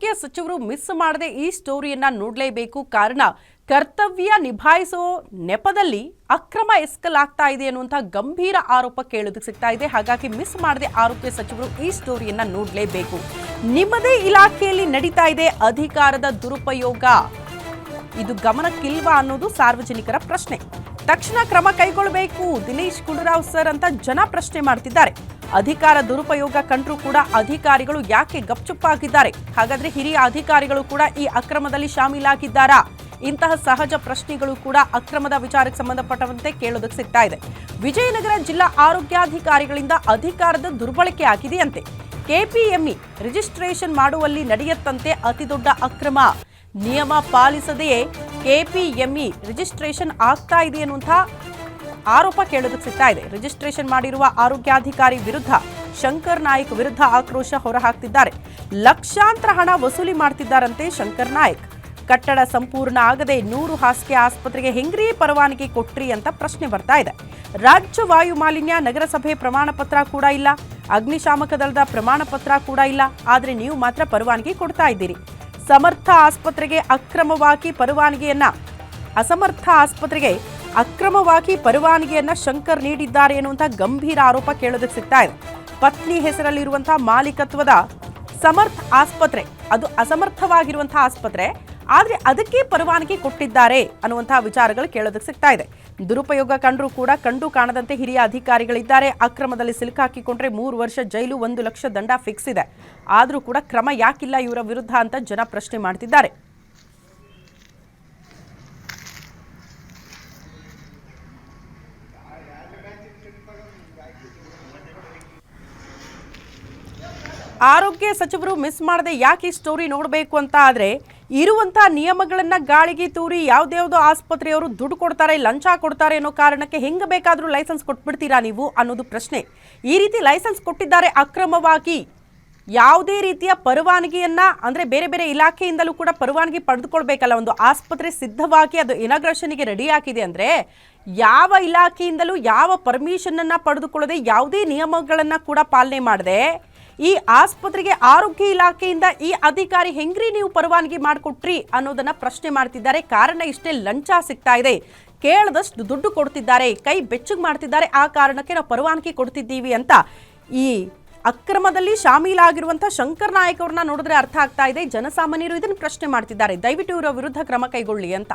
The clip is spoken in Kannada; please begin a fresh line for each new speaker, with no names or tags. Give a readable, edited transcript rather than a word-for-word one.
ಆರೋಗ್ಯ ಸಚಿವರು ಮಿಸ್ ಮಾಡದೆ ಈ ಸ್ಟೋರಿಯನ್ನ ನೋಡಲೇಬೇಕು. ಕಾರಣ ಕರ್ತವ್ಯ ನಿಭಾಯಿಸೋ ನೆಪದಲ್ಲಿ ಅಕ್ರಮ ಎಸ್ಕಲ್ ಆಗ್ತಾ ಇದೆ ಅನ್ನುವಂಥ ಗಂಭೀರ ಆರೋಪ ಕೇಳೋದಕ್ಕೆ ಸಿಗ್ತಾ ಇದೆ. ಹಾಗಾಗಿ ಮಿಸ್ ಮಾಡದೆ ಆರೋಗ್ಯ ಸಚಿವರು ಈ ಸ್ಟೋರಿಯನ್ನ ನೋಡಲೇಬೇಕು. ನಿಮ್ಮದೇ ಇಲಾಖೆಯಲ್ಲಿ ನಡೀತಾ ಇದೆ ಅಧಿಕಾರದ ದುರುಪಯೋಗ, ಇದು ಗಮನಕ್ಕಿಲ್ವಾ ಅನ್ನೋದು ಸಾರ್ವಜನಿಕರ ಪ್ರಶ್ನೆ. ತಕ್ಷಣ ಕ್ರಮ ಕೈಗೊಳ್ಳಬೇಕು ದಿನೇಶ್ ಗುಂಡೂರಾವ್ ಸರ್ ಅಂತ ಜನ ಪ್ರಶ್ನೆ ಮಾಡ್ತಿದ್ದಾರೆ. ಅಧಿಕಾರ ದುರುಪಯೋಗ ಕಂಡ್ರೂ ಕೂಡ ಅಧಿಕಾರಿಗಳು ಯಾಕೆ ಗಪ್ಚುಪ್ಪಾಗಿದ್ದಾರೆ? ಹಾಗಾದ್ರೆ ಹಿರಿಯ ಅಧಿಕಾರಿಗಳು ಕೂಡ ಈ ಅಕ್ರಮದಲ್ಲಿ ಶಾಮೀಲಾಗಿದ್ದಾರಾ? ಇಂತಹ ಸಹಜ ಪ್ರಶ್ನೆಗಳು ಕೂಡ ಅಕ್ರಮದ ವಿಚಾರಕ್ಕೆ ಸಂಬಂಧಪಟ್ಟಂತೆ ಕೇಳೋದಕ್ಕೆ ಸಿಗ್ತಾ ಇದೆ. ವಿಜಯನಗರ ಜಿಲ್ಲಾ ಆರೋಗ್ಯಾಧಿಕಾರಿಗಳಿಂದ ಅಧಿಕಾರದ ದುರ್ಬಳಕೆ ಆಗಿದೆಯಂತೆ. ಕೆಪಿಎಂಇ ರಿಜಿಸ್ಟ್ರೇಷನ್ ಮಾಡುವಲ್ಲಿ ನಡೆಯುತ್ತಂತೆ ಅತಿದೊಡ್ಡ ಅಕ್ರಮ. ನಿಯಮ ಪಾಲಿಸದೆಯೇ ಕೆಪಿಎಂಇ ರಿಜಿಸ್ಟ್ರೇಷನ್ ಆಗ್ತಾ ಇದೆ ಅನ್ನುವಂಥ ಆರೋಪ ಕೇಳೋದಕ್ಕೆ ಸಿಗ್ತಾ ಇದೆ. ರಿಜಿಸ್ಟ್ರೇಷನ್ ಮಾಡಿರುವ ಆರೋಗ್ಯಾಧಿಕಾರಿ ವಿರುದ್ಧ ಶಂಕರ್ ನಾಯಕ್ ವಿರುದ್ಧ ಆಕ್ರೋಶ ಹೊರಹಾಕ್ತಿದ್ದಾರೆ. ಲಕ್ಷಾಂತರ ಹಣ ವಸೂಲಿ ಮಾಡ್ತಿದ್ದಾರಂತೆ ಶಂಕರ್ ನಾಯಕ್. ಕಟ್ಟಡ ಸಂಪೂರ್ಣ ಆಗದೆ 100 ಹಾಸಿಗೆ ಆಸ್ಪತ್ರೆಗೆ ಹೆಂಗ್ರಿ ಪರವಾನಗಿ ಕೊಟ್ರಿ ಅಂತ ಪ್ರಶ್ನೆ ಬರ್ತಾ ಇದೆ. ರಾಜ್ಯ ವಾಯು ಮಾಲಿನ್ಯ ನಗರಸಭೆ ಪ್ರಮಾಣ ಪತ್ರ ಕೂಡ ಇಲ್ಲ, ಅಗ್ನಿಶಾಮಕ ದಳದ ಪ್ರಮಾಣ ಪತ್ರ ಕೂಡ ಇಲ್ಲ, ಆದ್ರೆ ನೀವು ಮಾತ್ರ ಪರವಾನಗಿ ಕೊಡ್ತಾ ಇದ್ದೀರಿ. ಸಮರ್ಥ ಆಸ್ಪತ್ರೆಗೆ ಅಕ್ರಮವಾಗಿ ಪರವಾನಗಿಯನ್ನ ಶಂಕರ್ ನೀಡಿದ್ದಾರೆ ಎನ್ನುವಂಥ ಗಂಭೀರ ಆರೋಪ ಕೇಳೋದಕ್ಕೆ ಸಿಗ್ತಾ ಇದೆ. ಪತ್ನಿ ಹೆಸರಲ್ಲಿರುವಂತಹ ಮಾಲೀಕತ್ವದ ಸಮರ್ಥ ಆಸ್ಪತ್ರೆ ಅದು ಅಸಮರ್ಥವಾಗಿರುವಂತಹ ಆಸ್ಪತ್ರೆ, ಆದ್ರೆ ಅದಕ್ಕೆ ಪರವಾನಗಿ ಕೊಟ್ಟಿದ್ದಾರೆ ಅನ್ನುವಂತಹ ವಿಚಾರಗಳು ಕೇಳೋದಕ್ಕೆ ಸಿಗ್ತಾ ಇದೆ. ದುರುಪಯೋಗ ಕಂಡ್ರೂ ಕೂಡ ಕಂಡು ಕಾಣದಂತೆ ಹಿರಿಯ ಅಧಿಕಾರಿಗಳಿದ್ದಾರೆ. ಅಕ್ರಮದಲ್ಲಿ ಸಿಲುಕಾಕಿಕೊಂಡ್ರೆ 3 ವರ್ಷ ಜೈಲು, 1 ಲಕ್ಷ ದಂಡ ಫಿಕ್ಸ್ ಇದೆ. ಆದ್ರೂ ಕೂಡ ಕ್ರಮ ಯಾಕಿಲ್ಲ ಇವರ ವಿರುದ್ಧ ಅಂತ ಜನ ಪ್ರಶ್ನೆ ಮಾಡ್ತಿದ್ದಾರೆ. ಆರೋಗ್ಯ ಸಚಿವರು ಮಿಸ್ ಮಾಡದೆ ಯಾಕೆ ಈ ಸ್ಟೋರಿ ನೋಡಬೇಕು ಅಂತ ಆದ್ರೆ, ಇರುವಂತಹ ನಿಯಮಗಳನ್ನ ಗಾಳಿಗೆ ತೂರಿ ಯಾವ್ದ್ಯಾವ್ದೋ ಆಸ್ಪತ್ರೆಯವರು ದುಡ್ಡು ಕೊಡ್ತಾರೆ, ಲಂಚ ಕೊಡ್ತಾರೆ ಅನ್ನೋ ಕಾರಣಕ್ಕೆ ಹೆಂಗ ಬೇಕಾದ್ರೂ ಲೈಸೆನ್ಸ್ ಕೊಟ್ಬಿಡ್ತೀರಾ ನೀವು ಅನ್ನೋದು ಪ್ರಶ್ನೆ. ಈ ರೀತಿ ಲೈಸೆನ್ಸ್ ಕೊಟ್ಟಿದ್ದಾರೆ ಅಕ್ರಮವಾಗಿ. ಯಾವುದೇ ರೀತಿಯ ಪರವಾನಗಿಯನ್ನ ಅಂದ್ರೆ ಬೇರೆ ಬೇರೆ ಇಲಾಖೆಯಿಂದಲೂ ಕೂಡ ಪರವಾನಗಿ ಪಡೆದುಕೊಳ್ಬೇಕಲ್ಲ. ಒಂದು ಆಸ್ಪತ್ರೆ ಸಿದ್ಧವಾಗಿ ಅದು ಇನಾಗ್ರೇಷನ್ಗೆ ರೆಡಿ ಆಗಿದೆ ಅಂದ್ರೆ ಯಾವ ಇಲಾಖೆಯಿಂದಲೂ ಯಾವ ಪರ್ಮಿಷನ್ ಅನ್ನ ಪಡೆದುಕೊಳ್ಳದೆ, ಯಾವುದೇ ನಿಯಮಗಳನ್ನ ಕೂಡ ಪಾಲನೆ ಮಾಡದೆ ಈ ಆಸ್ಪತ್ರೆಗೆ ಆರೋಗ್ಯ ಇಲಾಖೆಯಿಂದ ಈ ಅಧಿಕಾರಿ ಹೆಂಗ್ರಿ ನೀವು ಪರವಾನಗಿ ಮಾಡಿಕೊಟ್ರಿ ಅನ್ನೋದನ್ನ ಪ್ರಶ್ನೆ ಮಾಡ್ತಿದ್ದಾರೆ. ಕಾರಣ ಇಷ್ಟೇ, ಲಂಚ ಸಿಗ್ತಾ ಇದೆ, ಕೇಳದಷ್ಟು ದುಡ್ಡು ಕೊಡ್ತಿದ್ದಾರೆ, ಕೈ ಬೆಚ್ಚಗೆ ಮಾಡ್ತಿದ್ದಾರೆ. ಆ ಕಾರಣಕ್ಕೆ ನಾವು ಪರವಾನಗಿ ಕೊಡ್ತಿದ್ದೀವಿ ಅಂತ ಈ ಅಕ್ರಮದಲ್ಲಿ ಶಾಮೀಲಾಗಿರುವಂತಹ ಶಂಕರ್ ನಾಯಕ್ ಅವ್ರನ್ನ ನೋಡಿದ್ರೆ ಅರ್ಥ ಆಗ್ತಾ ಇದೆ. ಜನಸಾಮಾನ್ಯರು ಇದನ್ನು ಪ್ರಶ್ನೆ ಮಾಡ್ತಿದ್ದಾರೆ. ದಯವಿಟ್ಟು ಇವರ ವಿರುದ್ಧ ಕ್ರಮ ಕೈಗೊಳ್ಳಿ ಅಂತ.